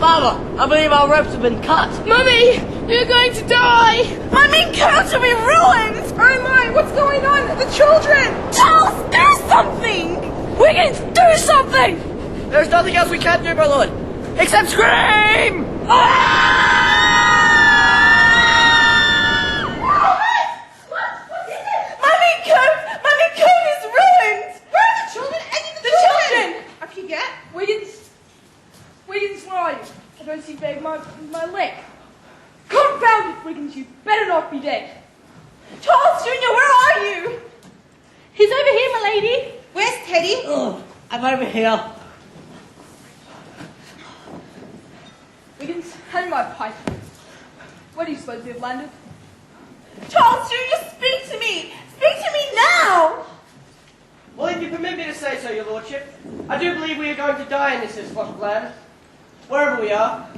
Father, I believe our ropes have been cut. Mummy, you're going to die! My main character be ruined! Oh my, what's going on? The children! Charles, do something! Wiggins, do something! There's nothing else we can do, my lord, except scream! I don't see my leg. Confound it, Wiggins, you better not be dead. Charles Jr., where are you? He's over here, my lady. Where's Teddy? Oh, I'm over here. Wiggins, hand me my pipe. Where do you suppose we have landed? Charles Jr., speak to me! Speak to me now! Well, if you permit me to say so, your lordship, I do believe we are going to die in this spot of land, wherever we are.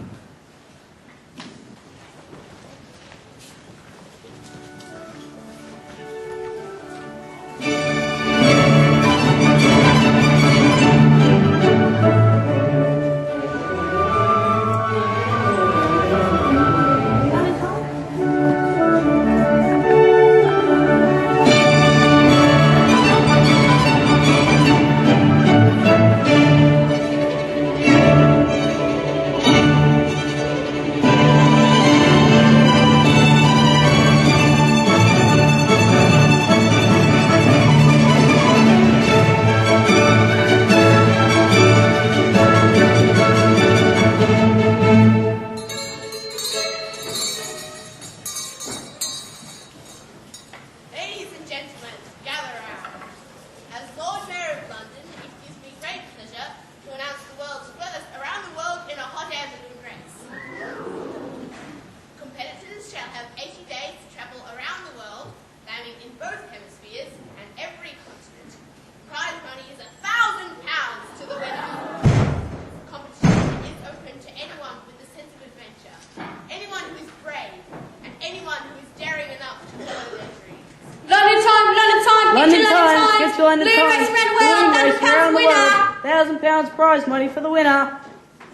London Blue Times. race ran well, Winning race £1,000 around the winner. world. £1,000 prize money for the winner.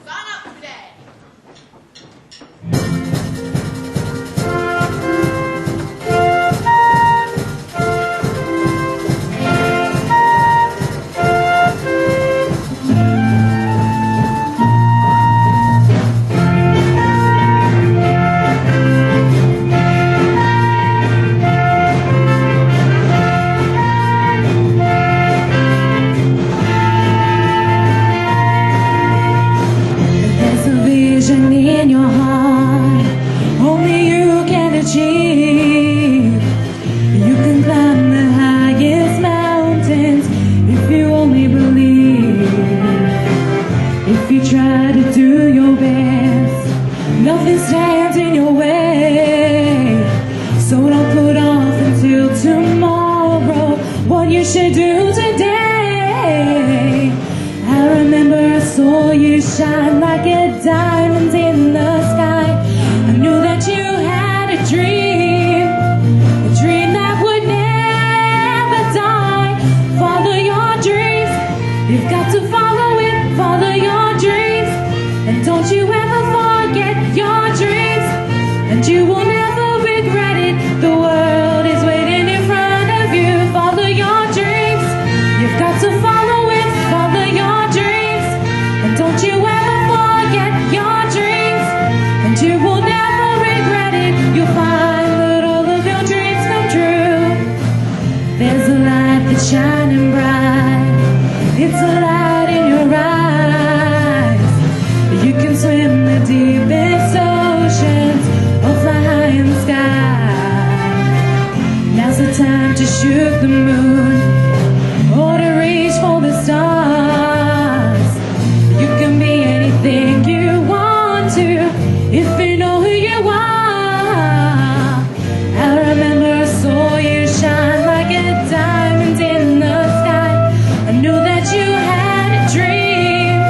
Sign up today. There's a vision in your heart, only you can achieve. You can climb the highest mountains if you only believe. If you try to do your best, nothing stands in your way. So don't put off until tomorrow what you should do today. I remember I saw you shine like a diamond in the sky. I knew that you had a dream that would never die. Follow your dreams, you've got to follow it. Follow your dreams, and don't you ever forget your dreams, and you will never regret it. The world is waiting in front of you. Follow your dreams, you've got to follow it. Follow your dreams, and don't you ever forget your dreams, and you will never regret it. You'll find that all of your dreams come true. There's a light that's shining bright, it's a light in your eyes. You can swim the deepest oceans or fly high in the sky. Now's the time to shoot the moon or to reach for the stars. You can be anything you want to if you know who you are. I remember I saw you shine like a diamond in the sky. I knew that you had a dream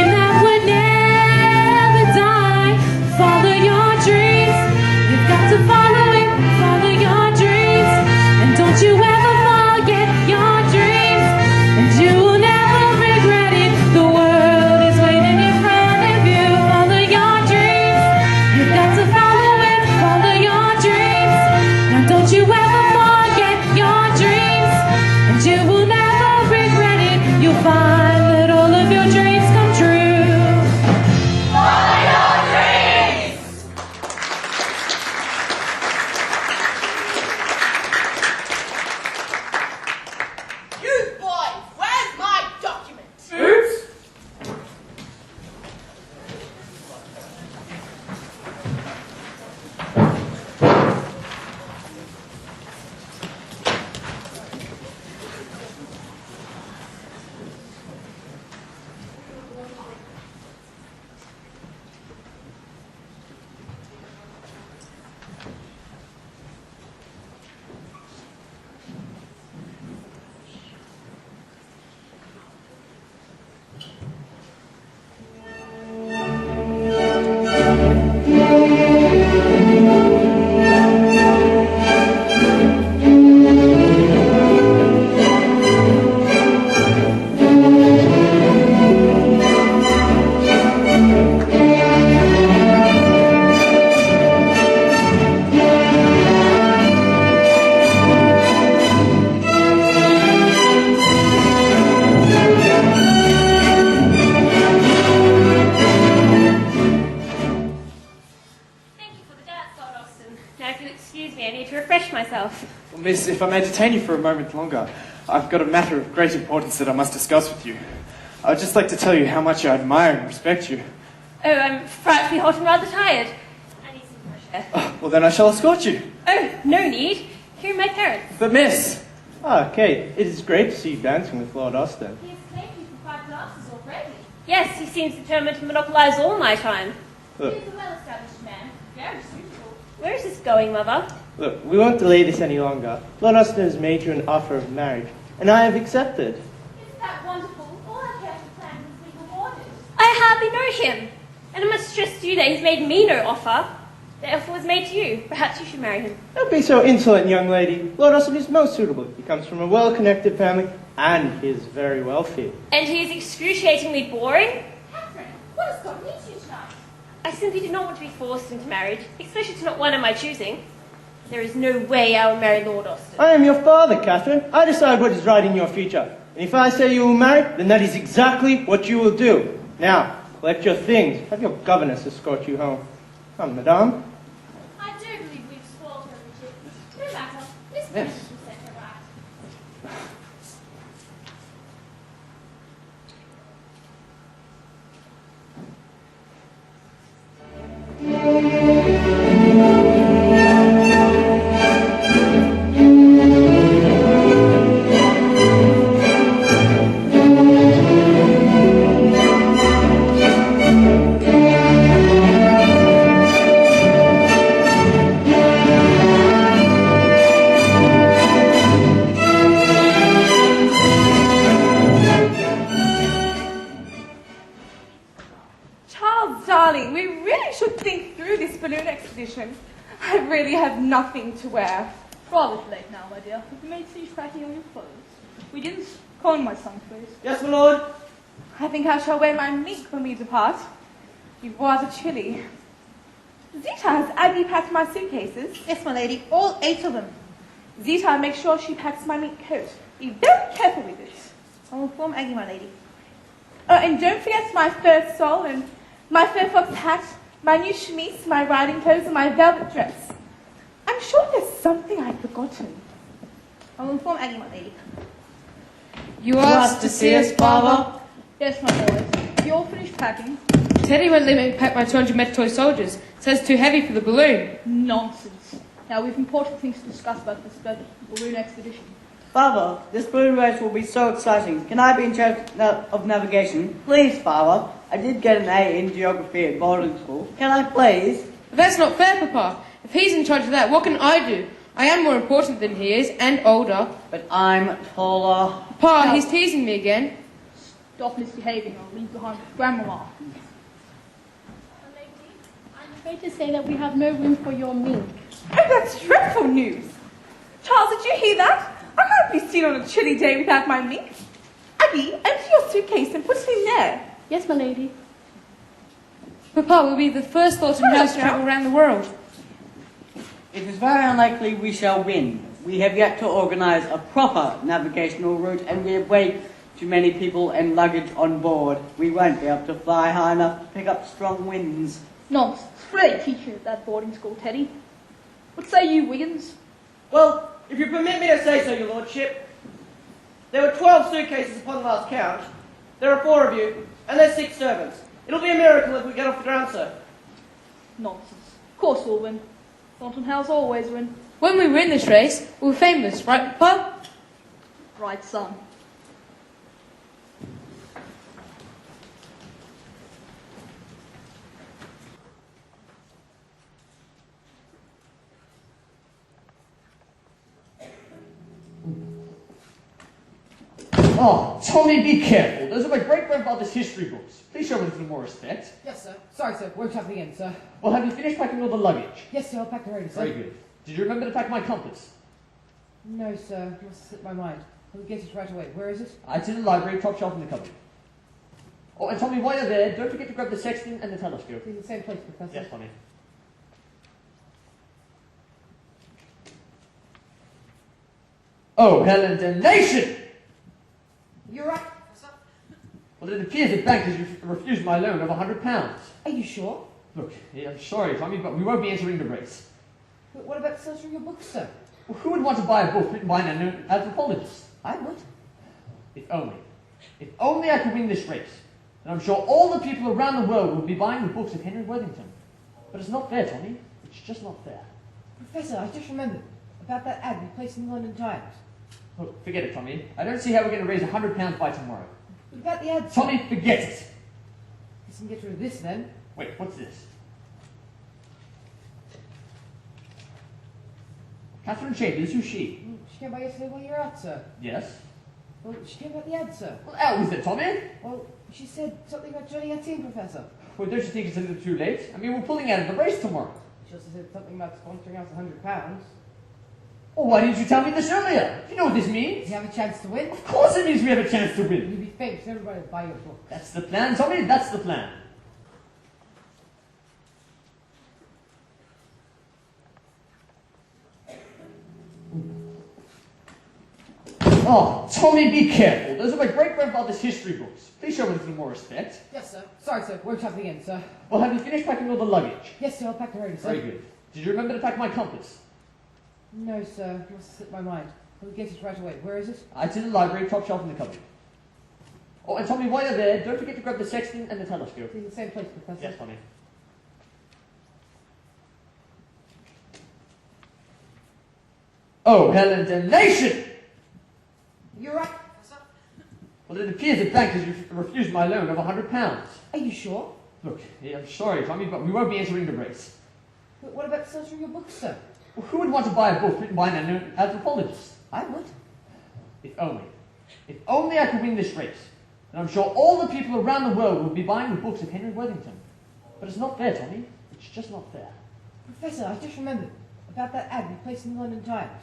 that would never die. Follow your dreams, you've got to follow it. Follow your dreams, and don't you ever forget your dreams, and you will never regret it. The world is waiting in front of you. Follow your dreams, you've got to follow it. Follow your dreams, now don't you ever forget your dreams, and you will never regret it. You'll find that all of your dreams come true. Follow your dreams. You boys, where's my document? Oops! Well, miss, if I may detain you for a moment longer, I've got a matter of great importance that I must discuss with you. I'd just like to tell you how much I admire and respect you. Oh, I'm frightfully hot and rather tired. I need some fresh air. Oh, well, then I shall escort you. Oh, no need. Here are my parents. But miss, Ah, Kate, it is great to see you dancing with Lord Austin. He has claimed you for 5 glasses already. Yes, he seems determined to monopolise all my time. Look, He is a well-established man. Very suitable. Where is this going, Mother? look, we won't delay this any longer. Lord Austin has made you an offer of marriage, and I have accepted. Isn't that wonderful? All I care to plan is being rewarded. I hardly know him. And I must stress to you that he's made me no offer. The offer was made to you. Perhaps you should marry him. Don't be so insolent, young lady. Lord Austin is most suitable. He comes from a well-connected family, and he is very wealthy. And he is excruciatingly boring? Catherine, what has gotten into you tonight? I simply did not want to be forced into marriage, especially to not one of my choosing. There is no way I will marry Lord Austin. I am your father, Catherine. I decide what is right in your future. And if I say you will marry, then that is exactly what you will do. Now, collect your things. Have your governess escort you home. Come, madame. I do believe we've spoiled her, Richard. No matter. Miss Yes. Benson will set her right. Charles, darling, we really should think through this balloon expedition. I really have nothing to wear. Rather late now, my dear. Have you made cease cracking on your clothes? We didn't con my son, please. Yes, my lord. I think I shall wear my mink when we depart. You're rather chilly. Zita, has Aggie packed my suitcases? Yes, my lady, all 8 of them. Zita, make sure she packs my mink coat. Be very careful with it. I'll inform Aggie, my lady. Oh, and don't forget my fur stole and my fur fox hat, my new chemise, my riding clothes, and my velvet dress. I'm sure there's something I've forgotten. I'll inform Aggie, my lady. You asked to see us, Father? Yes, my boys. You all finished packing? Teddy won't let me pack my 200 metal toy soldiers. Says it's too heavy for the balloon. Nonsense. Now, we've important things to discuss about this balloon expedition. Father, this balloon race will be so exciting. Can I be in charge of navigation? Please, Father. I did get an A in geography at boarding school. Can I please? But that's not fair, Papa. If he's in charge of that, what can I do? I am more important than he is, and older. But I'm taller. Pa, he's teasing me again. Stop misbehaving or leave behind Grandmama. I'm afraid to say that we have no room for your mink. Oh, that's dreadful news. Charles, did you hear that? I can't be seen on a chilly day without my mink. Aggie, empty your suitcase and put it in there. Yes, my lady. Papa will be the first Thornton House to travel around the world. It is very unlikely we shall win. We have yet to organise a proper navigational route, and we have way too many people and luggage on board. We won't be able to fly high enough to pick up strong winds. Nonsense. Great teacher at that boarding school, Teddy. What say you, Wiggins? Well, if you permit me to say so, your lordship, there were 12 suitcases upon last count. There are 4 of you, and there's 6 servants. It'll be a miracle if we get off the ground, sir. Nonsense. Of course we'll win. Thornton House always win. When we win this race, we'll be famous, right, Papa? Right, son. Oh, Tommy, be careful. Those are my great-grandfather's history books. Please show me a little more respect. Yes, sir. Sorry, sir. Won't have again, sir. Well, have you finished packing all the luggage? Yes, sir. I'll pack the ready, sir. Very good. Did you remember to pack my compass? No, sir. It must have slipped my mind. I'll get it right away. Where is it? It's in the library, top shelf in the cupboard. Oh, and Tommy, while you're there, don't forget to grab the sextant and the telescope. In the same place, Professor. Yes, Tommy. Oh, Helen Damnation! You're right, Professor. Well, it appears the bank has refused my loan of £100. Are you sure? Look, I'm sorry, Tommy, but we won't be entering the race. But what about censoring your books, sir? Well, who would want to buy a book written by an unknown anthropologist? I would. If only. If only I could win this race. And I'm sure all the people around the world would be buying the books of Henry Worthington. But it's not fair, Tommy. It's just not fair. Professor, I just remembered about that ad we placed in the London Times. Look, forget it, Tommy. I don't see how we're going to raise £100 by tomorrow. What about the ad, sir? Tommy, forget it! Guess we can get rid of this, then. Wait, what's this? Catherine Chambers, who's she? She came by yesterday while you were out, sir. Yes? Well, she came about the ad, sir. What else is it, Tommy? Well, she said something about joining our team, Professor. Well, don't you think it's a little too late? I mean, we're pulling out of the race tomorrow. She also said something about sponsoring us £100. Oh, why didn't you tell me this earlier? Do you know what this means? You have a chance to win? Of course it means we have a chance to win. You'll be famous, everybody will buy your book. That's the plan, Tommy, that's the plan. Oh, Tommy, be careful. Those are my great-grandfather's history books. Please show him a little more respect. Yes, sir. Sorry, sir. Won't have again, sir. Well, have you finished packing all the luggage? Yes, sir. I'll pack the ready, sir. Very good. Did you remember to pack my compass? No, sir. It must have slipped my mind. I'll get it right away. Where is it? It's in the library, top shelf in the cupboard. Oh, and Tommy, while you're there, don't forget to grab the sextant and the telescope. It's in the same place, Professor. Yes, Tommy. Oh, hell and damnation! You're right, Professor. Well, it appears the bank has refused my loan of £100. Are you sure? Look, I'm sorry, Tommy, but we won't be entering the race. But what about censoring your books, sir? Well, who would want to buy a book written by an unknown anthropologist? I would. If only I could win this race. And I'm sure all the people around the world will be buying the books of Henry Worthington. But it's not fair, Tommy. It's just not fair. Professor, I just remembered about that ad we placed in the London Times.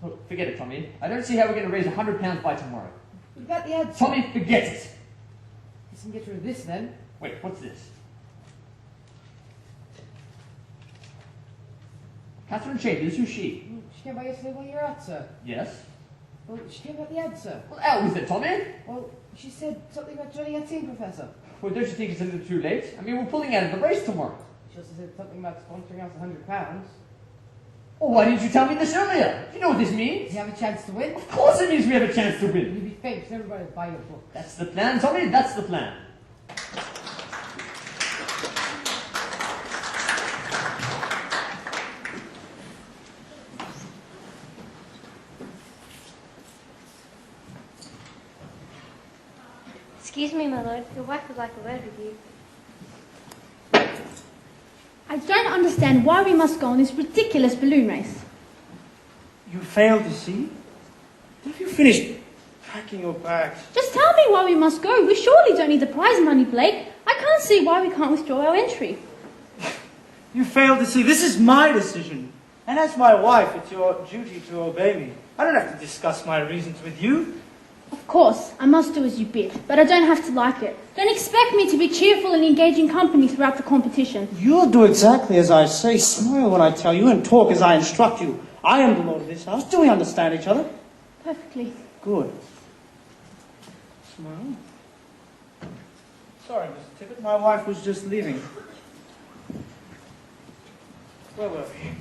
Look, forget it, Tommy. I don't see how we're going to raise £100 by tomorrow. What about the ad, sir? Tommy, forget it! Let's get rid of this, then. Wait, what's this? Catherine Chambers, who's she? She came by yesterday while you were out, sir. Yes? Well, she came about the ad, sir. What else is it, Tommy? Well, she said something about joining our team, Professor. Well, don't you think it's a little too late? I mean, we're pulling out of the race tomorrow. She also said something about sponsoring us £100. Oh, why didn't you tell me this earlier? Do you know what this means? You have a chance to win? Of course it means we have a chance to win. You'll be famous, everybody will buy your book. That's the plan, Tommy, that's the plan. Excuse me, my lord. Your wife would like a word with you. I don't understand why we must go on this ridiculous balloon race. You failed to see? Have you finished packing your bags? Just tell me why we must go. We surely don't need the prize money, Blake. I can't see why we can't withdraw our entry. You failed to see. This is my decision. And as my wife, it's your duty to obey me. I don't have to discuss my reasons with you. Of course, I must do as you bid, but I don't have to like it. Don't expect me to be cheerful and engaging company throughout the competition. You'll do exactly as I say. Smile when I tell you and talk as I instruct you. I am the lord of this house. Do we understand each other? Perfectly. Good. Smile. Sorry, Mr. Tippett. My wife was just leaving. Where were we?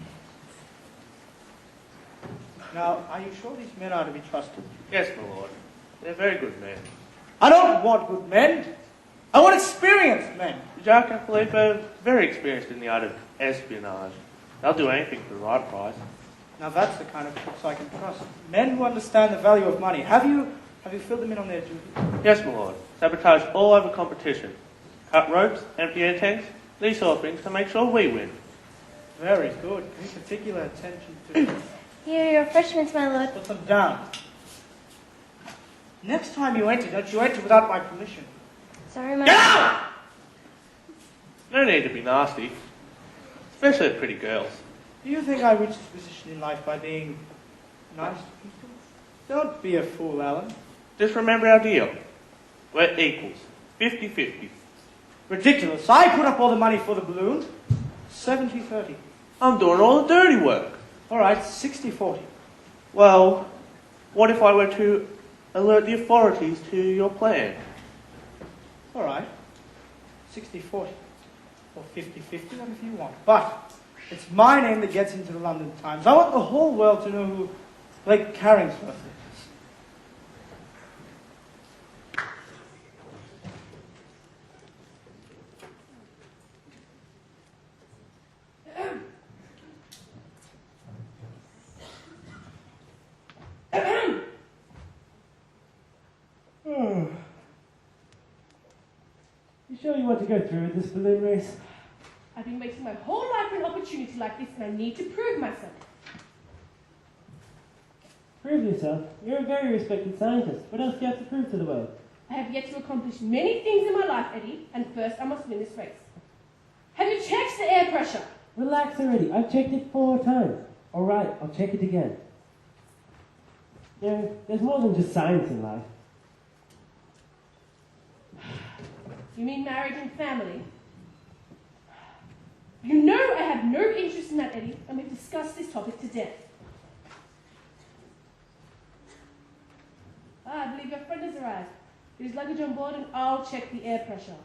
Now, are you sure these men are to be trusted? Yes, my lord. They're very good men. I don't want good men. I want experienced men. Jacques and Philippe are very experienced in the art of espionage. They'll do anything for the right price. Now that's the kind of crooks I can trust. Men who understand the value of money. Have you filled them in on their duty? Yes, my lord. Sabotage all over competition. Cut ropes, empty air tanks, these sort of things to make sure we win. Very good. Pay particular attention to... Here are your refreshments, my lord. Put them down. Next time you enter, don't you enter without my permission. Sorry, my lord. No need to be nasty. Especially at pretty girls. Do you think I reached this position in life by being nice to people? Don't be a fool, Alan. Just remember our deal. We're equals. 50-50. Ridiculous. I put up all the money for the balloon. 70-30. I'm doing all the dirty work. All right, 60-40. Well, what if I were to alert the authorities to your plan? All right. 60-40. Or 50-50, whatever you want. But it's my name that gets into the London Times. I want the whole world to know who Blake Carringsworth is. You sure you want to go through with this balloon race? I've been waiting my whole life for an opportunity like this, and I need to prove myself. Prove yourself. You're a very respected scientist. What else do you have to prove to the world? I have yet to accomplish many things in my life, Eddie, and first I must win this race. Have you checked the air pressure? Relax already. I've checked it 4 times. Alright, I'll check it again. You know, there's more than just science in life. You mean marriage and family? You know I have no interest in that, Eddie, and we've discussed this topic to death. I believe your friend has arrived. Get his luggage on board and I'll check the air pressure.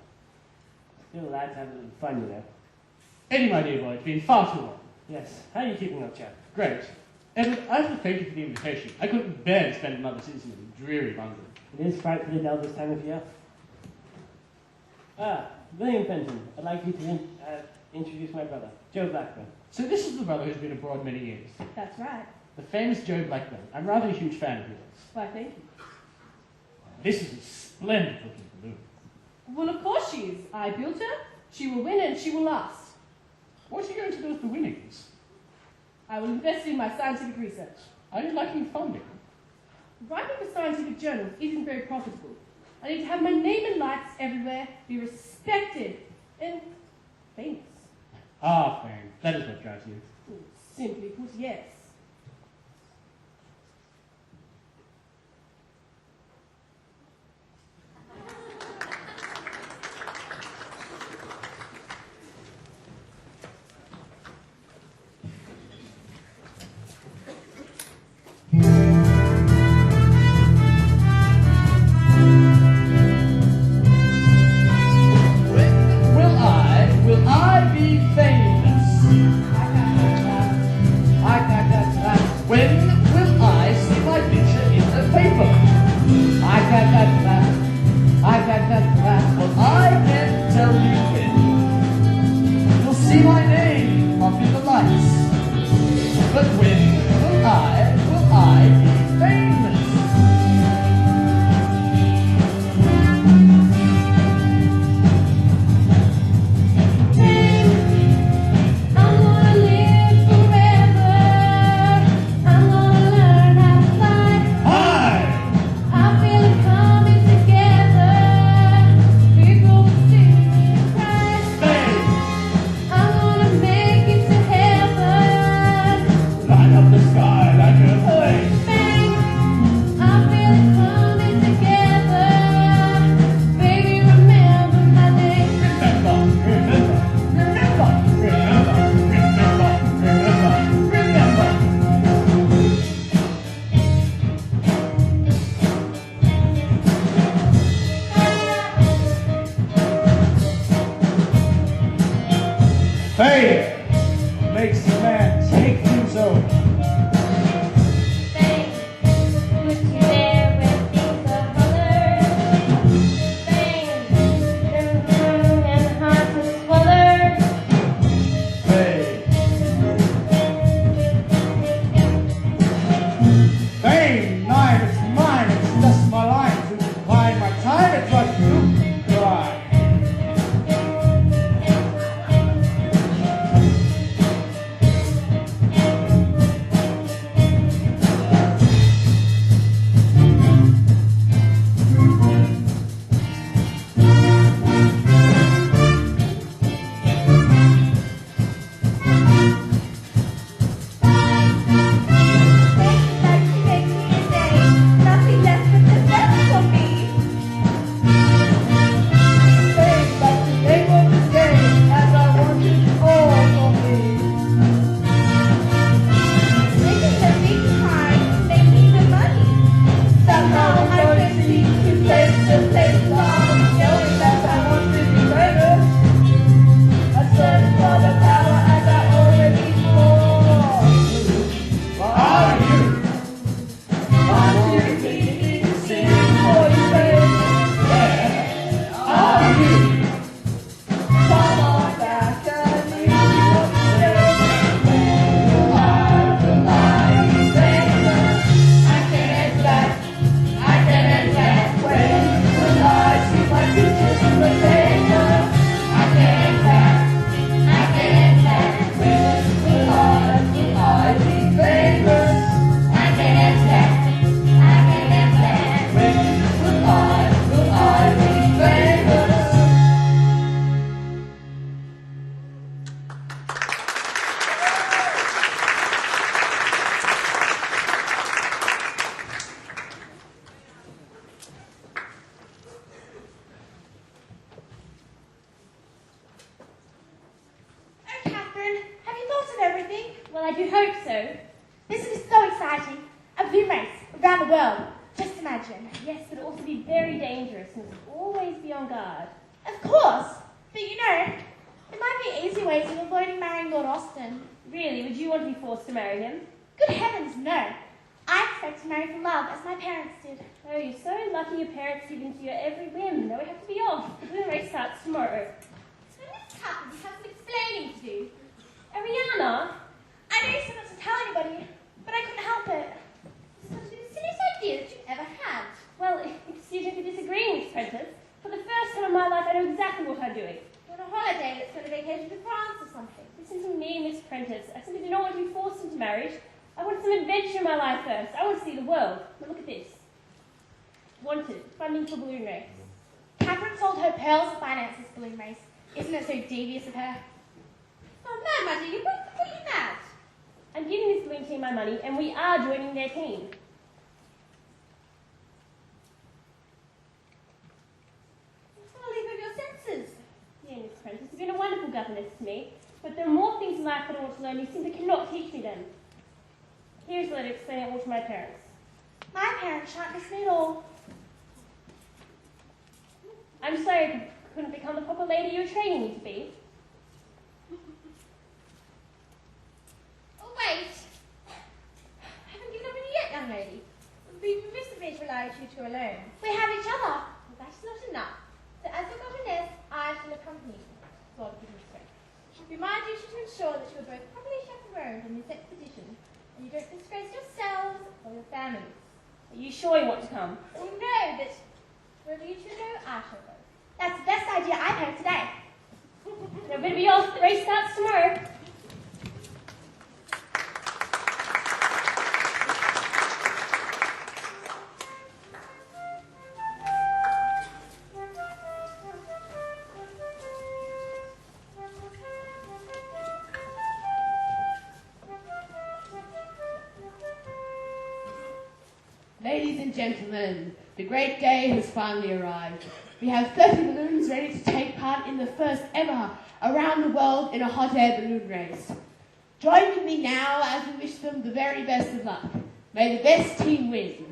Still, lads, have a little fun, you know. Eddie, my dear boy, it's been far too long. Yes, how are you keeping up, chap? Great. Edward, I have to thank you for the invitation. I couldn't bear to spend another season in dreary London. It is frightfully dull this time of year. William Fenton, I'd like you to introduce my brother, Joe Blackburn. So this is the brother who's been abroad many years. That's right. The famous Joe Blackburn. I'm rather a huge fan of yours. Why, thank you. This is a splendid looking balloon. Well, of course she is. I built her. She will win and she will last. What are you going to do with the winnings? I will invest in my scientific research. Are you lacking funding? Writing for scientific journals isn't very profitable. I need to have my name in lights everywhere, be respected, and famous. Ah, fame. That is what drives you. Simply put, yes. Will I be famous? When will I see my picture in the paper? Well, I can tell you when. You'll see my name up in the lights. But when will I be famous? I'm gonna everything? Well, I do hope so. This is so exciting. A balloon race around the world. Just imagine. Yes, but also be very dangerous and always be on guard. Of course. But you know, there might be easy ways of avoiding marrying Lord Austin. Really, would you want to be forced to marry him? Good heavens, no. I expect to marry for love, as my parents did. Oh, you're so lucky your parents give in to your every whim. Now we have to be off. The balloon race starts tomorrow. So Miss Tuppence has some explaining to do. Ariana? I know you said not to tell anybody, but I couldn't help it. This must be the silliest idea that you've ever had. Well, excuse me for disagreeing, Miss Prentice. For the first time in my life, I know exactly what I'm doing. On a holiday, let's go on a vacation to France or something. Listen to me, Miss Prentice. I simply do not want to be forced into marriage. I want some adventure in my life first. I want to see the world. Now look at this. Wanted. Funding for balloon race. Catherine sold her pearls to finance this balloon race. Isn't it so devious of her? Oh, no, my dear, you're both completely mad. I'm giving this balloon team my money, and we are joining their team. Totally of your senses. Yeah, Miss Prentice, you've been a wonderful governess to me, but there are more things in life that I want to learn. You simply cannot teach me them. Here's a letter explaining it all to my parents. My parents shan't miss me at all. I'm sorry I couldn't become the proper lady you were training me to be. Oh, wait. I haven't given up on you yet, young lady. It would be remiss of me to rely on you two alone. We have each other. Well, that's not enough. So as your governess, I shall accompany you. God give me strength. It should be my duty to ensure that you are both properly chaperoned on this expedition, and you don't disgrace yourselves or your families. Are you sure you want to come? Oh, no, but wherever you two go, I shall go. That's the best idea I've heard today. Now better be off. The race starts tomorrow. Ladies and gentlemen, the great day has finally arrived. We have 30 balloons ready to take part in the first ever around the world in a hot air balloon race. Join with me now as we wish them the very best of luck. May the best team win.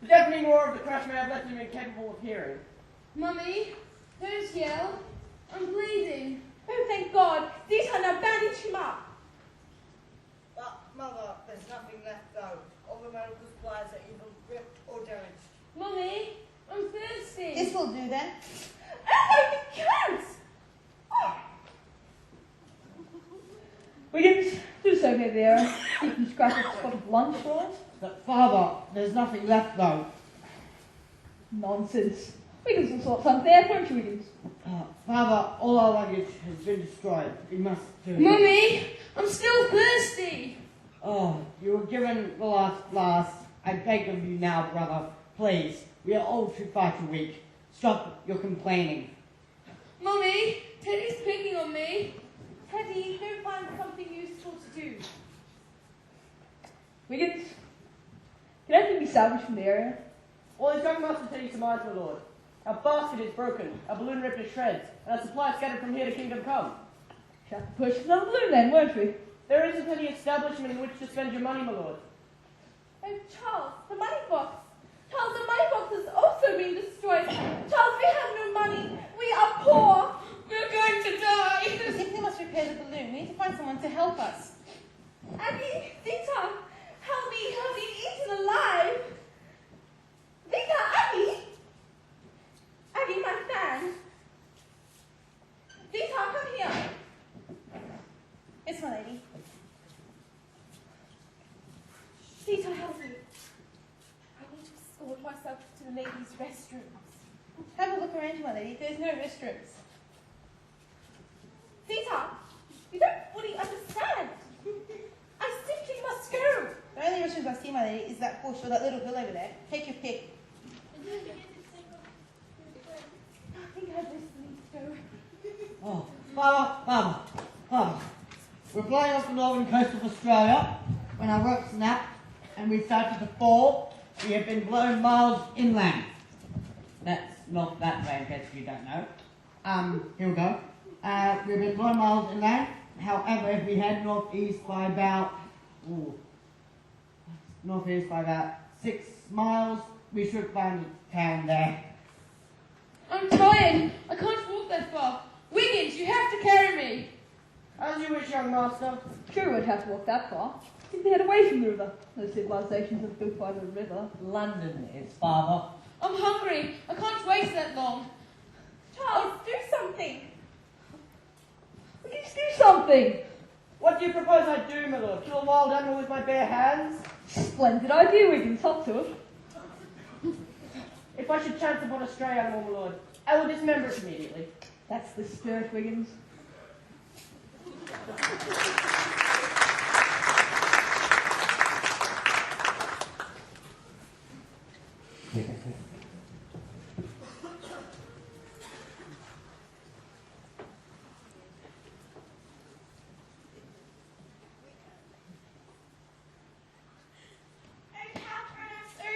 Deafening roar of the crash may have left him incapable of hearing. Mummy, don't yell. I'm bleeding. Oh, thank God. Dita, now bandage him up. But, Mother, there's nothing left though. All the medical supplies are either ripped or damaged. Mummy, I'm thirsty. This will do then. Oh, it counts! Wiggins, do so here, Vera. You can scratch a spot of lunch for us. But, Father, there's nothing left though. Nonsense. Wiggins will sort something out, won't you, Wiggins? Father, all our luggage has been destroyed. We must do it. Mummy, I'm still thirsty. Oh, you were given the last blast. I beg of you now, brother. Please, we are all too far too weak. Stop your complaining. Mummy, Teddy's picking on me. Teddy, go find something useful to do. Wiggins, can anything be salvaged from the area? All his young master Teddy's demise, my lord. Our basket is broken, our balloon ripped to shreds, and our supplies scattered from here to Kingdom Come. Have to purchase another balloon then, won't we? There isn't any establishment in which to spend your money, my lord. Oh, Charles, the money box. Charles, the money box has also been destroyed. Charles, we have no money. We are poor. We're going to die. We simply must repair the balloon. We need to find someone to help us. Aggie, Zita, help me. Help me eaten alive. Zita, Aggie. Aggie, my fan. Zita, come here. Yes, my lady. Zita, help me. I need to escort myself to the ladies' restrooms. Have a look around, my lady. There's no restrooms. Zita, you don't fully understand. I simply must go. The only restrooms I see, my lady, is that bush or that little hill over there. Take your pick. I think I just need to go. Oh, Mama. We're flying off the northern coast of Australia when our rope snapped and we started to fall. We have been blown miles inland. That's not that way, in case you don't know. Here we go. We've been blown miles inland. However, if we head northeast by about 6 miles, we should find a town there. I'm trying. I can't walk that far. Wiggins, you have to carry me. As you wish, young master. Sure, we'd have to walk that far. Simply head away from the river. No civilizations are built by the river. London is, Father. I'm hungry. I can't wait that long. Charles, do something. Please do something. What do you propose I do, my lord? Kill a wild animal with my bare hands? Splendid idea, Wiggins. Talk to him. If I should chance upon a stray animal, my lord, I will dismember it immediately. That's the spirit, Wiggins.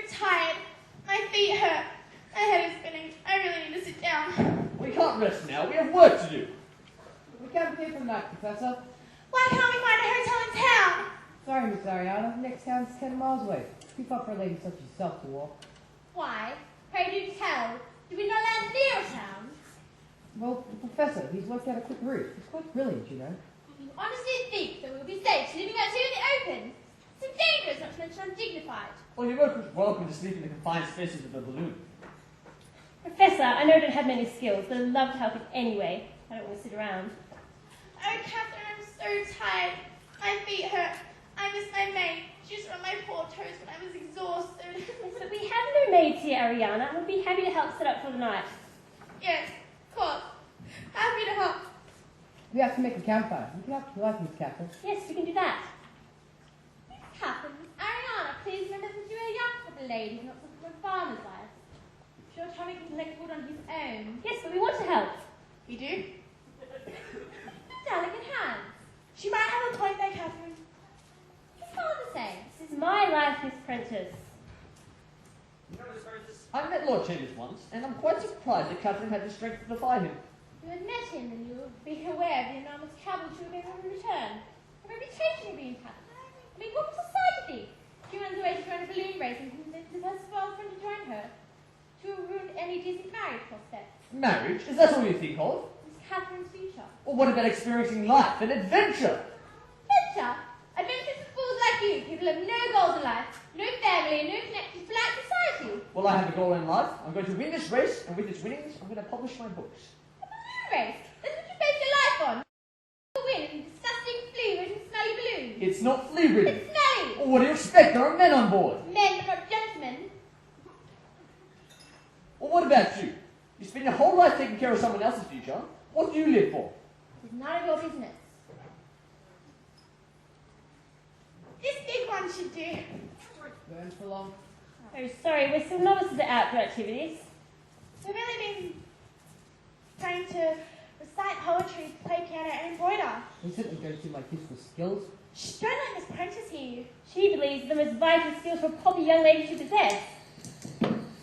Tired. My feet hurt. My head is spinning. I really need to sit down. We can't rest now. We have work to do. We can't pay for the night, Professor. Why can't we find a hotel in town? Sorry, Miss Ariana. Next town's 10 miles away. Too far for a lady such as yourself to walk. Why? Pray do tell. Do we not land near a town? Well, the Professor, he's worked out a quick route. It's quite brilliant, you know. You honestly think that we'll be safe living out here in the open? It's dangerous, not to mention undignified. Well, you're most welcome to sleep in the confined spaces of the balloon. Professor, I know I don't have many skills, but I'd love to help in any way. I don't want to sit around. Oh, Catherine, I'm so tired. My feet hurt. I miss my maid. She just rubbed my poor toes when I was exhausted. Yes, but we have no maids here, Ariana. We'd be happy to help set up for the night. Yes, of course. Happy to help. We have to make a campfire. You can have to like Miss Catherine. Yes, we can do that. Catherine, Ariana, please remember that you are a young couple lady, not some sort of farmer's wife. Sure, Tommy can collect wood on his own. Yes, but we want to help. You do? Delicate hands. She might have a point there, Catherine. His father say. This is my life, Miss Prentice. I met Lord Chambers once, and I'm quite surprised that Catherine had the strength to defy him. If you had met him, then you would be aware of the enormous cabbage you were going to return. The reputation of being cut. I mean, what was society? She runs away to join a balloon race and convinces her spoiled friend to join her. She will ruin any decent marriage prospect. Marriage? Is that all you think of? Miss Catherine's future. Or what about experiencing life and adventure? Adventure? Adventures for fools like you. People have no goals in life, no family, and no connection to polite society. Well, I have a goal in life. I'm going to win this race, and with its winnings, I'm going to publish my books. A balloon race? That's what you base your life on. You win in disgusting, flea-ridden, smelly balloons. It's not flea-ridden. It's smelly. Well, what do you expect? There are men on board. Men are not gentlemen. Well, what about you? You spend your whole life taking care of someone else's future. What do you live for? It's none of your business. This big one should do. Going for long. Oh, sorry, we're still novices at outdoor activities. We've only been trying to recite poetry, play piano, and embroider. We certainly don't seem like useful skills. Shh, don't let Miss Prentice hear you. She believes the most vital skills for a proper young lady to possess.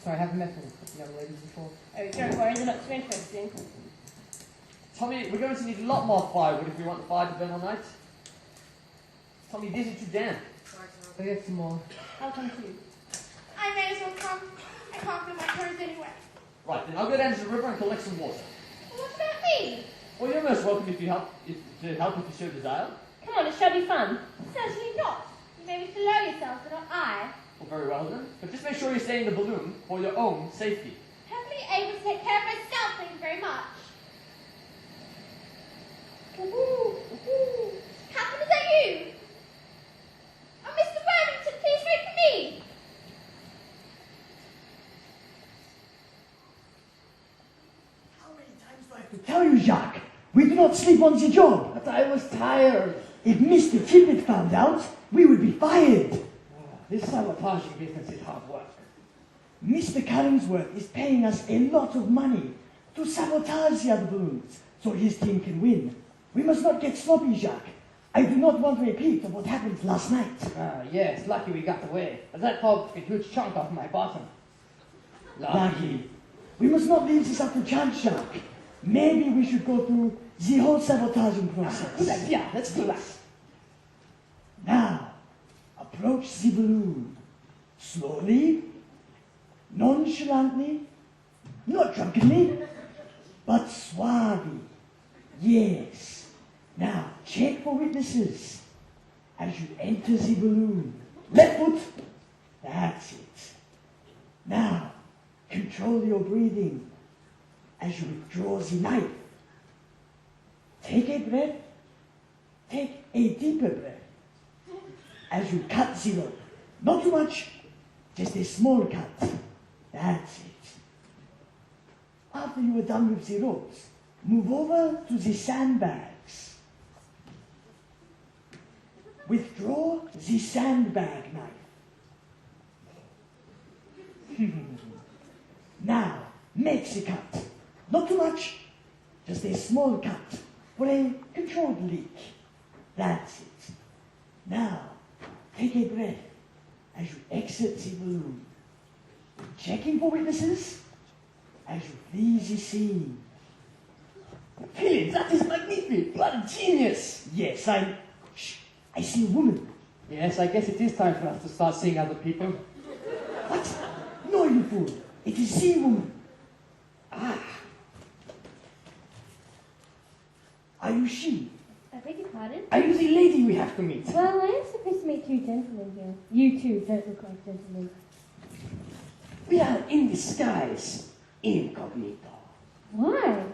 Sorry, I haven't met any young ladies before. Oh, don't worry, they're not too interesting. Tommy, we're going to need a lot more firewood if we want the fire to burn all night. Tommy, these are too damp. I'll get some more. I'll come too. I may as well come. I can't feel my toes anyway. Right, then I'll go down to the river and collect some water. What about me? Well, you're most welcome if you if you so desire. Come on, it shall be fun. Certainly not. You may wish to lower yourself, but not I. Well, very well then. But just make sure you stay in the balloon for your own safety. Perfectly able to take care of myself, thank you very much. Woohoo! Woohoo! Captain, is that you? Oh, Mr. Worthington, please wait for me. How many times do I have to tell you, Jacques? We do not sleep on the job. But I was tired. If Mr. Tippett found out, we would be fired. This sabotaging business is hard work. Mr. Collingsworth is paying us a lot of money to sabotage the other balloons so his team can win. We must not get sloppy, Jacques. I do not want to repeat of what happened last night. Yes, lucky we got away. But that took a huge chunk off my bottom. Lucky. We must not leave this up to chance, Jacques. Maybe we should go through the whole sabotaging process. Good idea, let's do that. Now, approach the balloon. Slowly, nonchalantly, not drunkenly, but suavely. Yes. Now, check for witnesses. As you enter the balloon, left foot. That's it. Now, control your breathing. As you withdraw the knife, take a breath. Take a deeper breath. As you cut the rope, not too much, just a small cut. That's it. After you are done with the ropes, move over to the sandbags. Withdraw the sandbag knife. Now, make the cut. Not too much, just a small cut for a controlled leak. That's it. Now, take a breath as you exit the balloon. Checking for witnesses as you flee the scene. Philip, that is magnificent. You are a genius. Yes, I see a woman. Yes, I guess it is time for us to start seeing other people. What? No, you fool. It is the woman. Ah. Are you she? I beg your pardon? Are you the lady we have to meet? Well, I am supposed to meet two gentlemen here. You two don't look like gentlemen. We are in disguise, incognito. Why?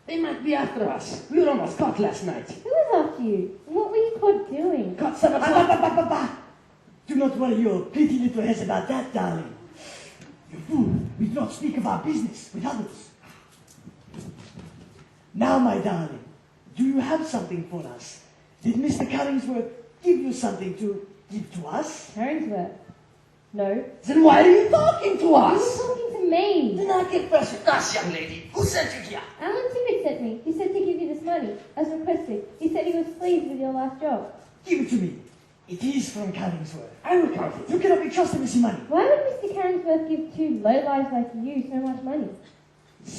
They might be after us. We were almost caught last night. Who was after you? What were you caught doing? Caught sabotage. Do not worry your pretty little heads about that, darling. You fool, we do not speak of our business with others. Now, my darling, do you have something for us? Did Mr. Collingsworth give you something to give to us? Collingsworth? No. Then why are you talking to us? You were talking to me. Then I get fresh with us, young lady. Who sent you here? Alan Tippett sent me. He said to give you this money, as requested. He said he was pleased with your last job. Give it to me. It is from Collingsworth. I will count it. You cannot be trusted with the money. Why would Mr. Collingsworth give two lowlives like you so much money?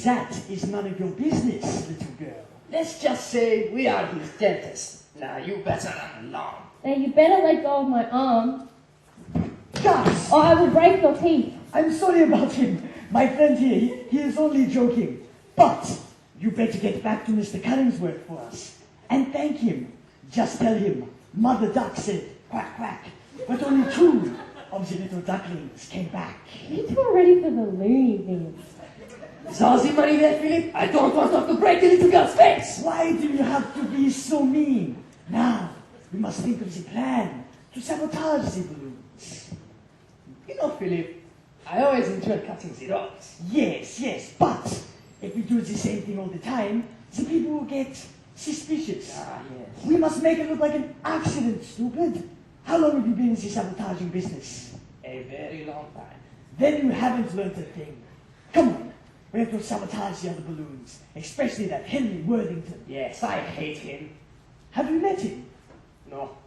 That is none of your business, little girl. Let's just say we are his dentist. Now you better run along. Now you better let go of my arm, Guys! or I will break your teeth. I'm sorry about him. My friend here, he is only joking. But you better get back to Mr. Collingsworth for us. And thank him. Just tell him, Mother Duck said, quack, quack. But only 2 of the little ducklings came back. You two are ready for the Looney Bins. Is all the money there, Philip? I don't want us to break the little girl's face. Why do you have to be so mean? Now, we must think of the plan to sabotage the balloons. You know, Philip, I always enjoy cutting the ropes. Yes, but if we do the same thing all the time, the people will get suspicious. Ah, yes. We must make it look like an accident, stupid. How long have you been in the sabotaging business? A very long time. Then you haven't learnt a thing. Come on, we have to sabotage the other balloons, especially that Henry Worthington. Yes, I hate him. Have you met him? No.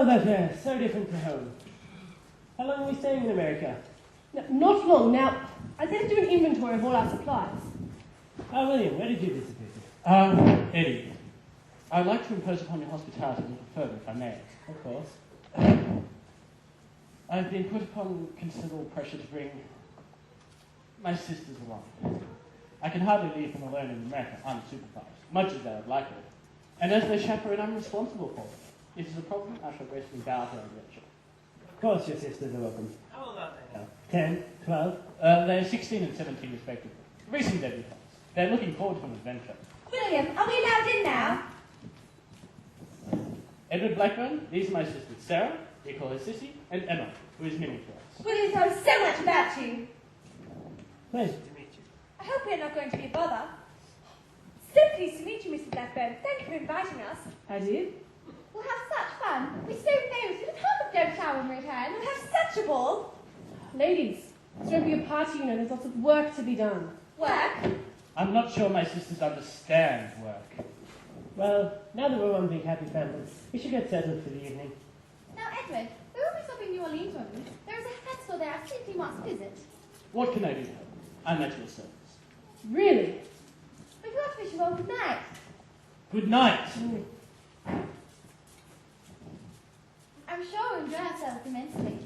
Oh, that's so different to home. How long are we staying in America? No, not long. Now, I said to do an inventory of all our supplies. Oh, William, where did you disappear to? Eddie, I'd like to impose upon your hospitality a little further, if I may. Of course. I've been put upon considerable pressure to bring my sisters along. I can hardly leave them alone in America unsupervised, much as I would like it. And as their chaperone, I'm responsible for them. If it's a problem, I shall gracefully bow to their direction. Of course your sisters are welcome. How old are they now? 10, 12? They're 16 and 17 respectively. Recent debutantes. They're looking forward to an adventure. William, are we allowed in now? Edward Blackburn, these are my sisters, Sarah, we call her Sissy, and Emma, who is Minnie to us. William knows so much about you. Pleasure to meet you. I hope we're not going to be a bother. So pleased to meet you, Mrs. Blackburn. Thank you for inviting us. I did? We'll have such fun. We're so famous. We'll have a go shower when we return. We'll have such a ball. Ladies, it's going to be a party, you know. There's lots of work to be done. Work? I'm not sure my sisters understand work. Well, now that we're one big happy family, we should get settled for the evening. Now, Edward, we will be stopping in New Orleans one week. There is a festival there I simply must visit. What can I do to help? I'm at your service. Really? We forgot to wish you all good night. Good night. I'm sure we'll enjoy ourselves immensely.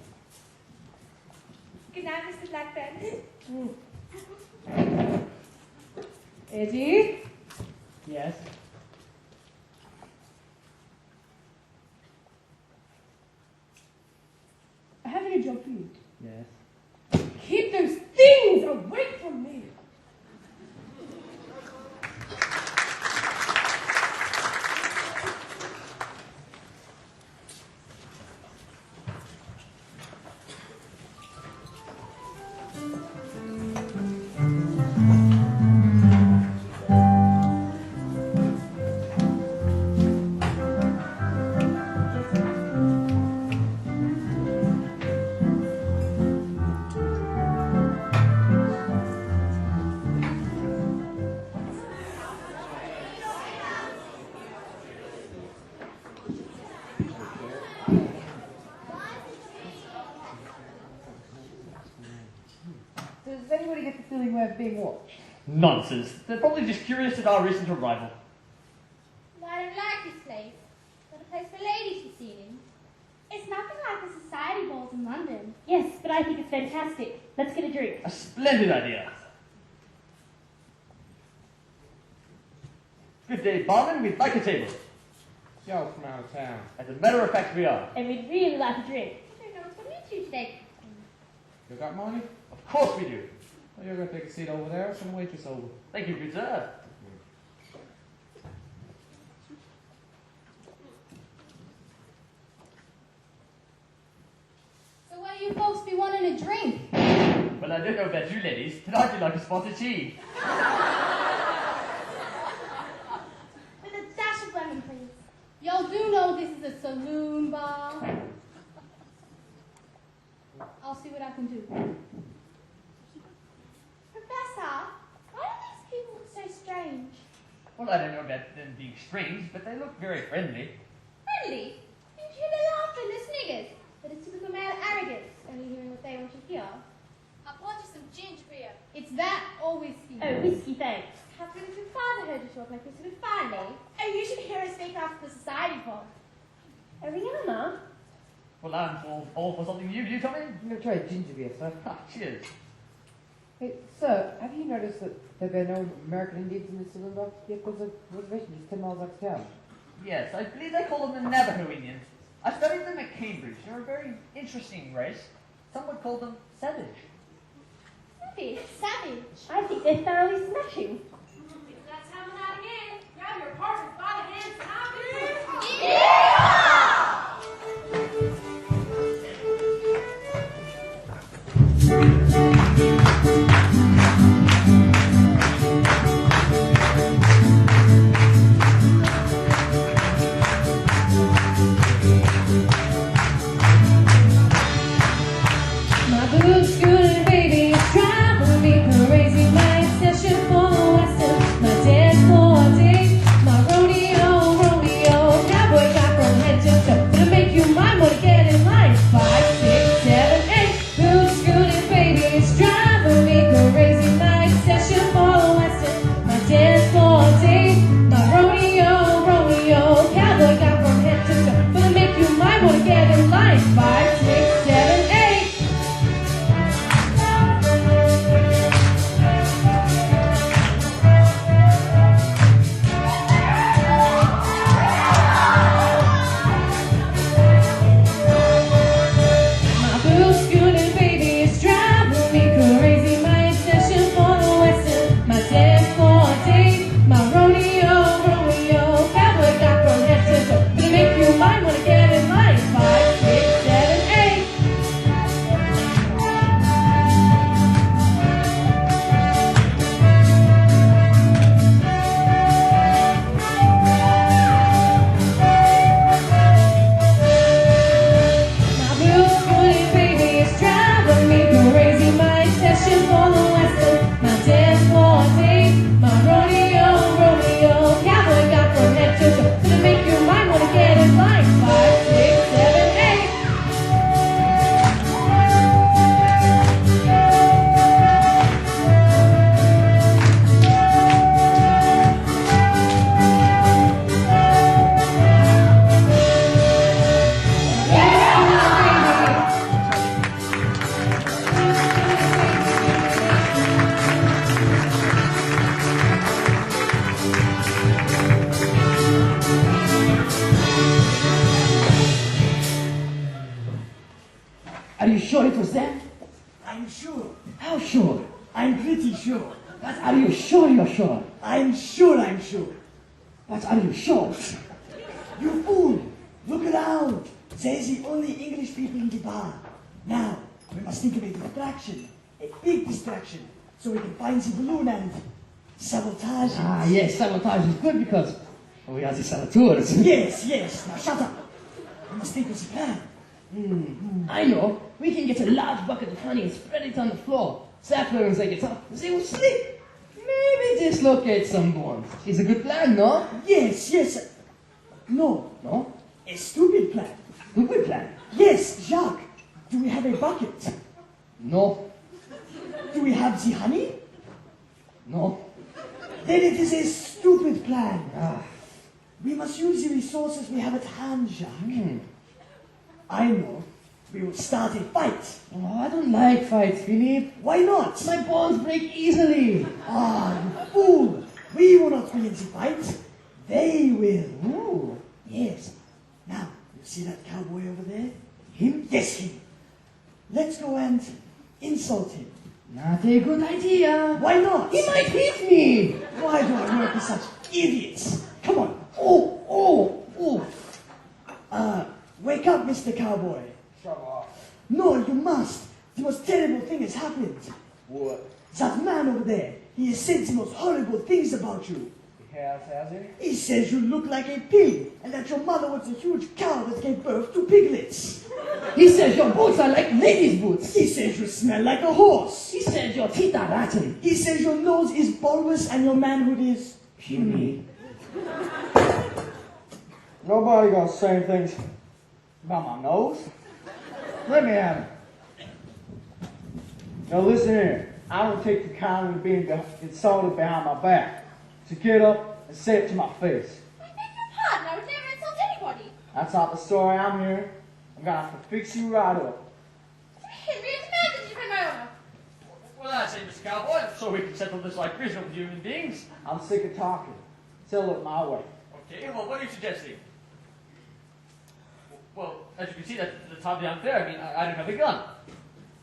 Good night, Mr. Blackburn. Eddie? Yes? I have a new job for you. Yes. Keep those things away from me. Does anybody get the feeling we're being watched? Nonsense. They're probably just curious at our recent arrival. I don't like this place. Not a place for ladies to see in. It's nothing like the society balls in London. Yes, but I think it's fantastic. Let's get a drink. A splendid idea. Good day, barman. We'd like a table. Yo, from out of town. As a matter of fact, we are. And we'd really like a drink. I don't know what's going to meet you today. You got money? Of course we do. Well, you're going to take a seat over there. Some waitress over. Thank you, good sir. So when you folks be wanting a drink? Well, I don't know about you ladies, but I'd like a spotted tea. With a dash of lemon, please. Y'all do know this is a saloon bar. I'll see what I can do. Professor, why do these people look so strange? Well, I don't know about them being strange, but they look very friendly. Friendly? Did you hear their laughter and their sniggers? That is typical male arrogance, only hearing what they want to hear. I brought you some ginger beer. It's that or whiskey. Oh, whiskey, thanks. How good if your father heard you talk like this with finally? And you should hear us speak after the society ball. Ariana? Well, I'm all for something new. Do you, Tommy? I'm going to try ginger beer, sir. Cheers. Hey, sir, have you noticed that there are no American Indians in the saloon bar? Yet there's a reservation just 10 miles out of town. Yes, I believe they call them the Navajo Indians. I studied them at Cambridge. They're a very interesting race. Some would call them savage. Savage? I think they're thoroughly smashing. That's how I'm out again. Grab your partners by the hands and I'll get My boobs scooting, baby, it's driving me crazy. My obsession for the Western, my dance for days, my rodeo, cowboy got from head to toe. Gonna make you my I'm sure. How sure? I'm pretty sure. But are you sure you're sure? I'm sure I'm sure. But are you sure? You fool! Look around. They're the only English people in the bar. Now, we must think of a distraction. A big distraction. So we can find the balloon and sabotage it. Ah, yes, sabotage is good because we are the saboteurs. Yes. Now shut up. We must think of the plan. I know. We can get a large bucket of honey and spread it on the floor. So after when they get up, they will slip. Maybe dislocate some bones. It's a good plan, no? Yes. No. No? A stupid plan. Stupid plan? Yes, Jacques. Do we have a bucket? No. Do we have the honey? No. Then it is a stupid plan. We must use the resources we have at hand, Jacques. I know. We will start a fight. Oh, I don't like fights, Philippe. Why not? My bones break easily. Ah, you fool. We will not win the fight. They will. Ooh. Yes. Now, you see that cowboy over there? Him? Yes, him. Let's go and insult him. Not a good idea. Why not? He might hit me. Why do I work with such idiots? Come on. Oh. Wake up, Mr. Cowboy. Shut up. No, you must. The most terrible thing has happened. What? That man over there, he has said the most horrible things about you. Has he? He says you look like a pig, and that your mother was a huge cow that gave birth to piglets. He says your boots are like ladies' boots. He says you smell like a horse. He says your teeth are rotten. He says your nose is bulbous and your manhood is puny. Nobody gonna say things about my nose. Let me have it. Now listen here. I don't take the kind of being insulted behind my back. So get up and say it to my face. I beg your pardon, I would never insult anybody. That's not the story I'm hearing. I'm gonna have to fix you right up. Henry, it's mad that you defend my honor. Well, I say, Mr. Cowboy, so we can settle this like reasonable human beings. I'm sick of talking. Settle it my way. Okay, well, what are you suggesting? Well, as you can see, that's hardly unfair. I mean, I don't have a gun.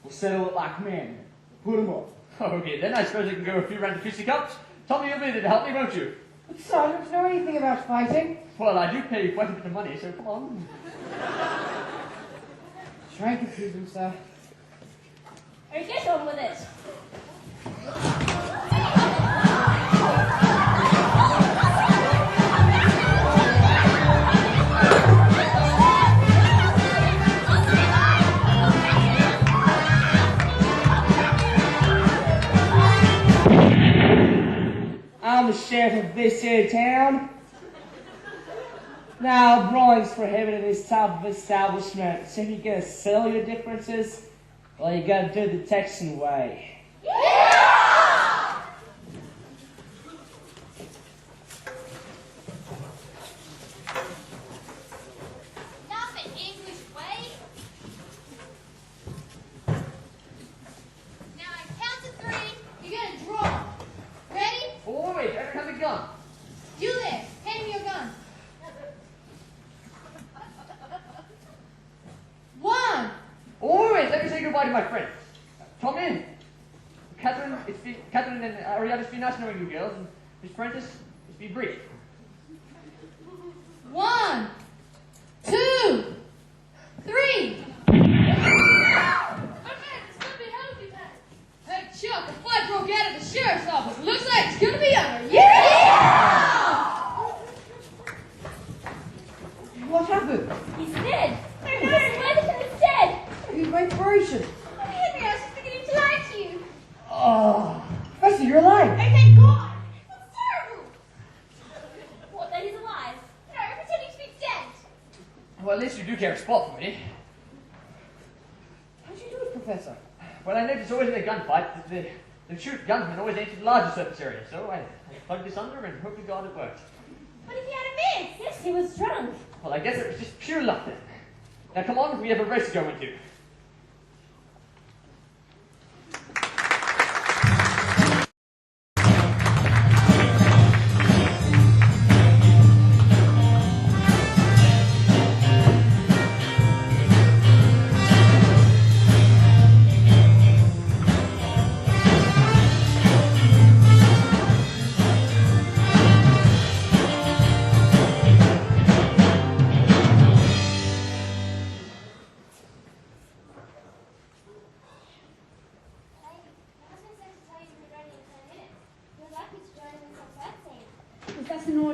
We'll settle it like men. Put 'em up. Okay, then I suppose I can go a few rounds of fisticuffs. Tell me you'll be there to help me, won't you? But sir, I don't know anything about fighting. Well, I do pay you quite a bit of money, so come on. Try and confuse him, sir. Oh, get on with it. I'm the sheriff of this here town. Now, brawling's prohibited in this type of establishment. So if you're gonna settle your differences, well, you gotta do it the Texan way. Not the English way. Now I count to 3. You're gonna draw. Ready? Oh, wait, I don't have a gun. Julius, hand me your gun. 1. Oh, wait, let me say goodbye to my friends. Come in. Catherine and Ariana, it's been nice knowing you girls, and Miss Prentice, it's been brief. 1, 2, 3. Hey, Chuck, a fight broke out at the sheriff's office. Looks like it's gonna be over. Yeah! What happened? He's dead. Oh no, Wellington is dead. He's my operation. Oh, Henry, I was just beginning to like you. Oh, Professor, you're alive. Oh, thank God. That's terrible. What, that he's alive? No, pretending to be dead. Well, at least you do care a spot for me. How'd you do it, Professor? Well, I noticed always in a gunfight that the shoot gunsmen always aim for the larger surface area, so I plugged this under and hope to God it worked. What if he had a miss? Yes, he was drunk. Well, I guess it was just pure luck then. Now come on, we have a race to go into.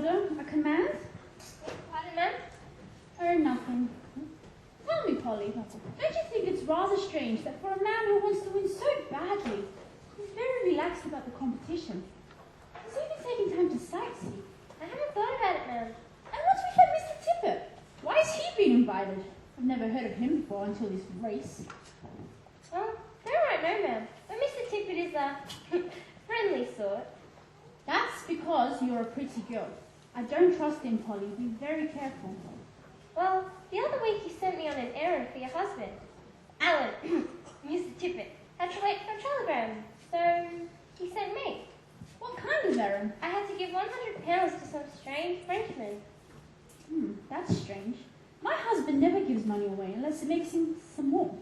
order, a command? Pardon, ma'am? Oh, nothing. Tell me, Polly, don't you think it's rather strange that for a man who wants to win so badly, he's very relaxed about the competition? He's even taking time to sightsee. I haven't thought about it, ma'am. And what's with that Mr. Tippett? Why has he been invited? I've never heard of him before until this race. Well, don't right know, ma'am. But Mr. Tippett is a friendly sort. That's because you're a pretty girl. I don't trust him, Polly. Be very careful. Well, the other week he sent me on an errand for your husband. Alan, Mr. Tippett, had to wait for a telegram, so he sent me. What kind of errand? I had to give £100 to some strange Frenchman. That's strange. My husband never gives money away unless it makes him some more.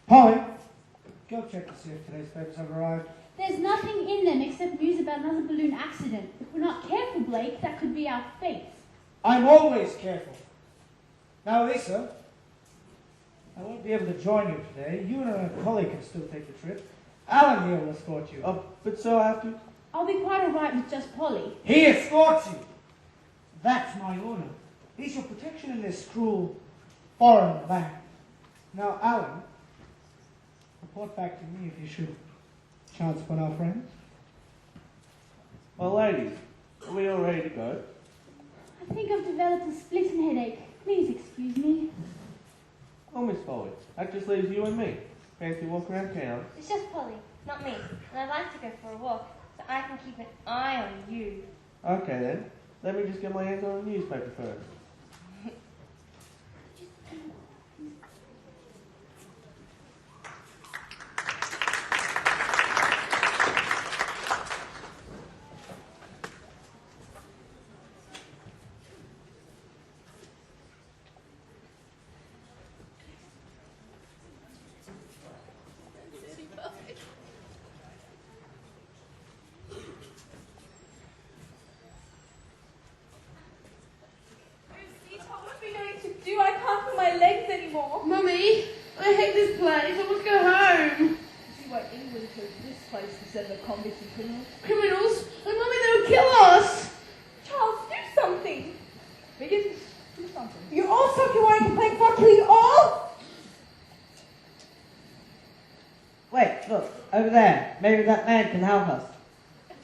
Polly, go check to see if today's papers have arrived. There's nothing in them except news about another balloon accident. If we're not careful, Blake, that could be our fate. I'm always careful. Now, Lisa, I won't be able to join you today. You and a colleague can still take the trip. Alan here will escort you. But so I have to. I'll be quite alright with just Polly. He escorts you. That's my order. He's your protection in this cruel foreign land. Now, Alan, report back to me if you should chance upon our friends. Well, ladies, are we all ready to go? I think I've developed a splitting headache. Please excuse me. Oh, Miss Polly, that just leaves you and me. Fancy walk around town? It's just Polly, not me. And I'd like to go for a walk, so I can keep an eye on you. Okay then. Let me just get my hands on a newspaper first. I can't feel my legs anymore. Mummy, I hate this place. I want to go home. See why England chose this place instead of convicts and criminals? Criminals? Oh, Mummy, they will kill us. Charles, do something. Biggins, do something. You all stop your whining and playing fuck you all! Wait, look, over there. Maybe that man can help us.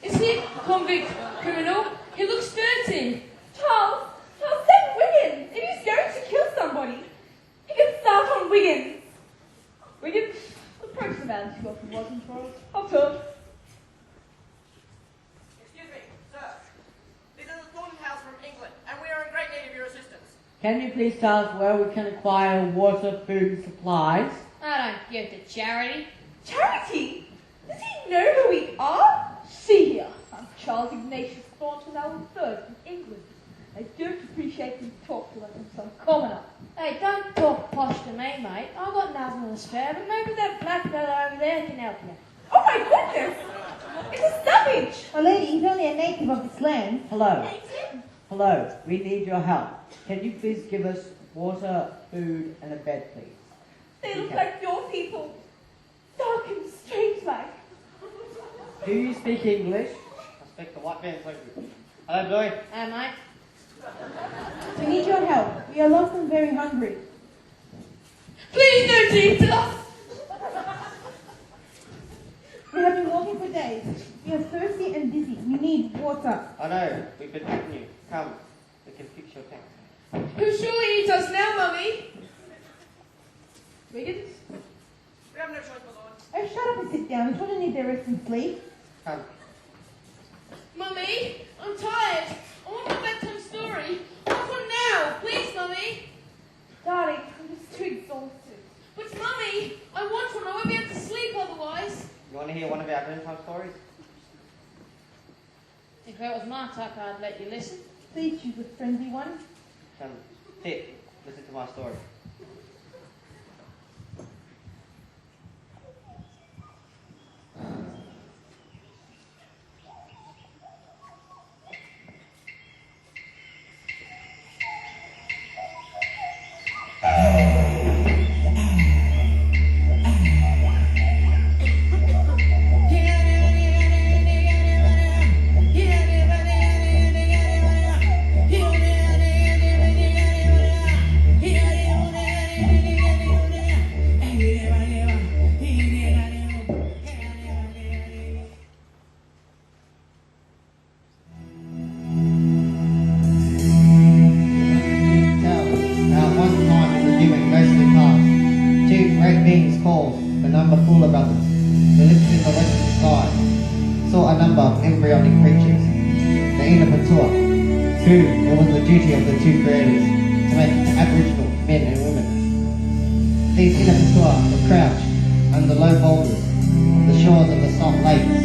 Is he a convict criminal? He looks dirty. Charles, send Wiggins. If he's going to kill somebody, he can start on Wiggins. Wiggins, approach the man who often wasn't for us. Up top. Excuse me, sir. This is a Thornton House from England, and we are in great need of your assistance. Can you please tell us where we can acquire water, food, and supplies? I don't give to charity. Charity? Does he know who we are? See here, I'm Charles Ignatius Thornton, Alan III from England. I don't appreciate being talked to like I'm some commoner. Hey, don't talk posh to me, mate. I've got nothing to spare, but maybe that black fella over there can help you. Oh my goodness! It's a savage! Oh, lady, he's only a native of this land. Hello. Hello, we need your help. Can you please give us water, food, and a bed, please? They look like your people. Dark and strange-like. Do you speak English? I speak the white man's language. Hello, boy. Hey, mate. We need your help. We are lost and very hungry. Please don't eat us. We have been walking for days. We are thirsty and dizzy. We need water. I know, we've been helping you. Come, we can fix your tank. He'll surely eat us now, Mummy. Wiggins? We have no choice, my lord. Oh, shut up and sit down. We shouldn't need their rest and sleep. Come. Mummy, I'm tired. I want my bedtime story. I want one now. Please, Mummy. Darling, I'm just too exhausted. But, Mummy, I want one. I won't be able to sleep otherwise. You want to hear one of our bedtime stories? If it was my tuck, I'd let you listen. Please choose a friendly one. Come, sit. Listen to my story. Yeah. beings called the Numberfuller brothers, who lived in the western sky, saw a number of embryonic creatures, the Inapatua, who it was the duty of the two creators to make Aboriginal men and women. These Inapatua were crouched under low boulders on the shores of the salt lakes.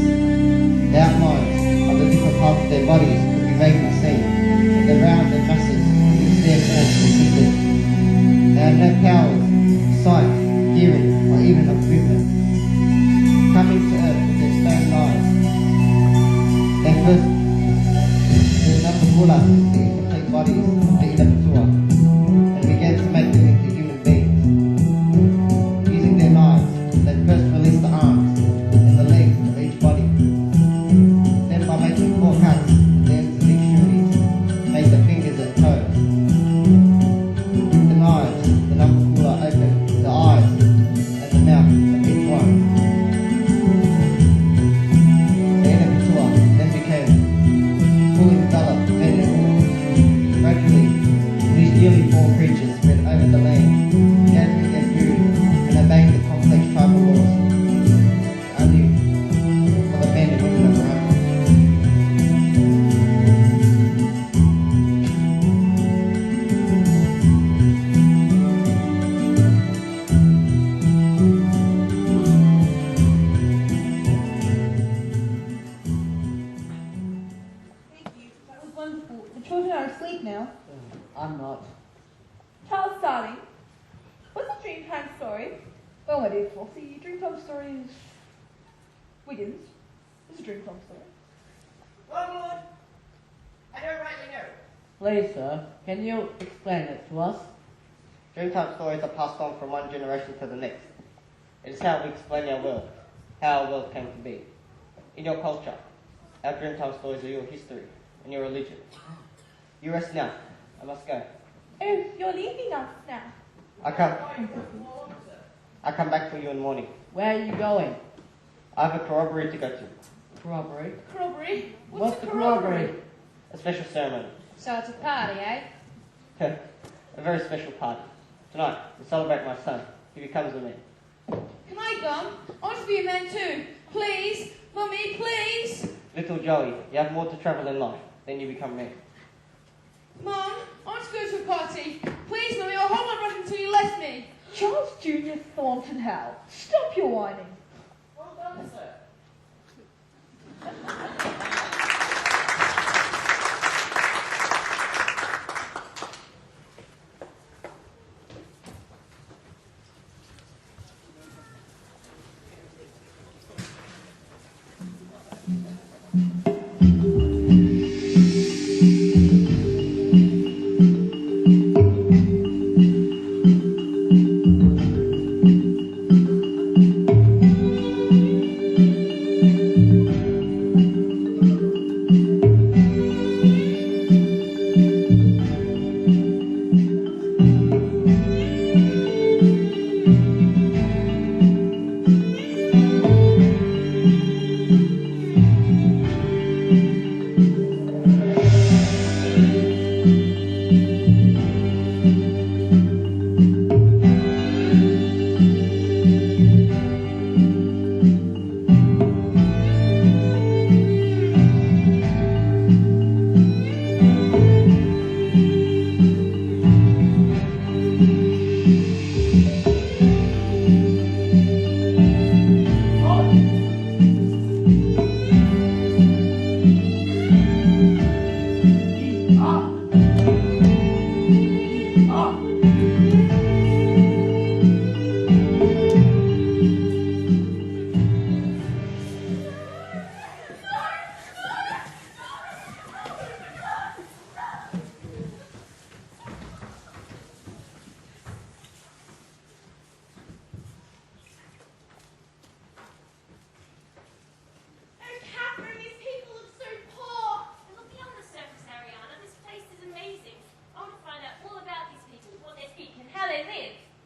The outlines of the different parts of their bodies could be vaguely seen, but the rounded masses in which their forms consisted. They had no powers, sight, hearing, or even of movement. Coming to earth with their stone lives, they first the Numberfuller the incomplete bodies of the Inapatua and began to make them into human beings. Using their knives, they first released the arms and the legs of each body. Then by making 4 cuts at the ends of the extremities, made the fingers and toes. With the knives, the Numberfuller opened the eyes and the mouth of each one. The Inapatua then became fully developed men and women. Gradually, these newly formed creatures spread over the land, gathering their food and obeying the complex tribal laws, only for the men and women of their own. That was wonderful. The children are asleep now. I'm not. Charles, darling, what's a Dreamtime story? Oh, my dear Flossie, Dreamtime stories. Wiggins, it's a Dreamtime story. Well, Lord, I don't rightly know. Please, sir, can you explain it to us? Dreamtime stories are passed on from one generation to the next. It is how we explain our world, how our world came to be. In your culture, our Dreamtime stories are your history and your religion. You rest now. I must go. Oh, you're leaving us now. I come back for you in the morning. Where are you going? I have a corroboree to go to. Corroboree? Corroboree? What's the corroboree? A special ceremony. So it's a party, eh? A very special party. Tonight, we celebrate my son. He becomes a man. Can I come? I want to be a man too. Please, Mummy, please. Little Joey, you have more to travel in life. Then you become a man. Mum, I want to go to a party. Please, Mummy, I'll hold my breath until you let me. Charles Jr. Thornton Howe, stop your whining. Well done, sir.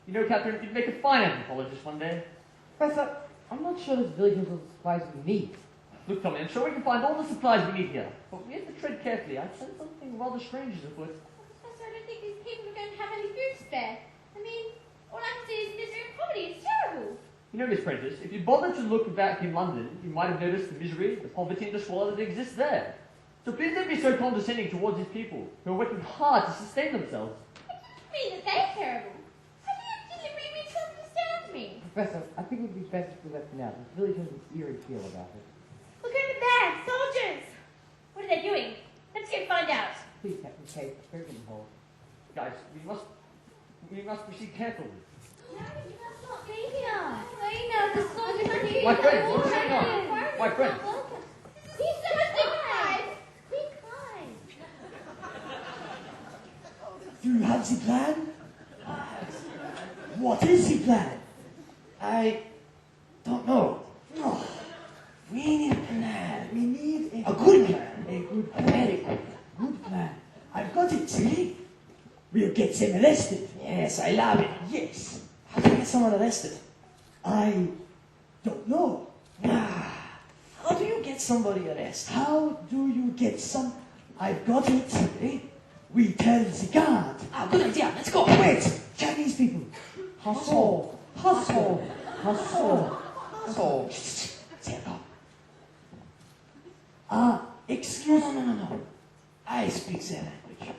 You know, Catherine, you'd make a fine anthropologist one day. Professor, I'm not sure this village has all the supplies we need. Look, Tommy, I'm sure we can find all the supplies we need here. But we have to tread carefully. I'd sense something rather strange is afoot. Professor, I don't think these people are going to have any food spare. I mean, all I can see is misery and poverty. It's terrible. You know, Miss Prentice, if you bothered to look back in London, you might have noticed the misery, the poverty and the squalor that exists there. So please don't be so condescending towards these people who are working hard to sustain themselves. I didn't mean that they're terrible. I deliberately misunderstand me. Professor, I think it would be best if we left now. This village has an eerie feel about it. Look over there, soldiers! What are they doing? Let's go find out. Please, Captain Kate, very good hold. Guys, we must proceed carefully. No, you must not be here. I know, the soldiers are here. My friend, what's going on? My friend. He's so alive. Be kind. Do you have the plan? What is the plan? I don't know. No. We need a plan. We need A good plan. A good A plan. very good plan. Good plan. I've got it, see? We'll get them arrested. Yes, I love it. Yes. How do you get someone arrested? I don't know. How do you get somebody arrested? How do you get some? I've got it. We tell the guard. Good idea. Let's go. Wait, Chinese people. Hustle, hustle, hustle, hustle. Excuse me. No. I speak their language.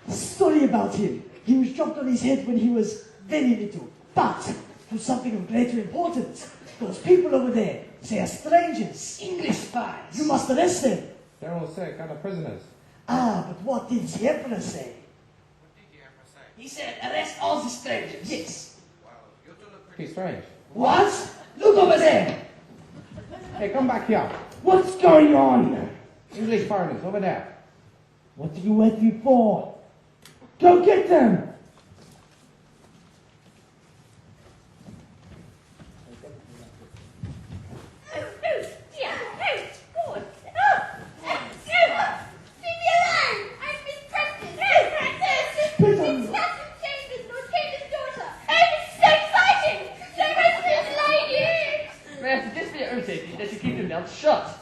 Sorry about him. He was dropped on his head when he was very little. But to something of greater importance. Those people over there, they are strangers. English spies. You must arrest them. They're all sick, kind of prisoners. But what did the Emperor say? He said, arrest all the strangers. Yes. Pretty strange. What? Look over there. Hey, come back here. What's going on? English foreigners, over there. What do you wait me for? Go get them! May I suggest for your own safety that you keep your mouth shut?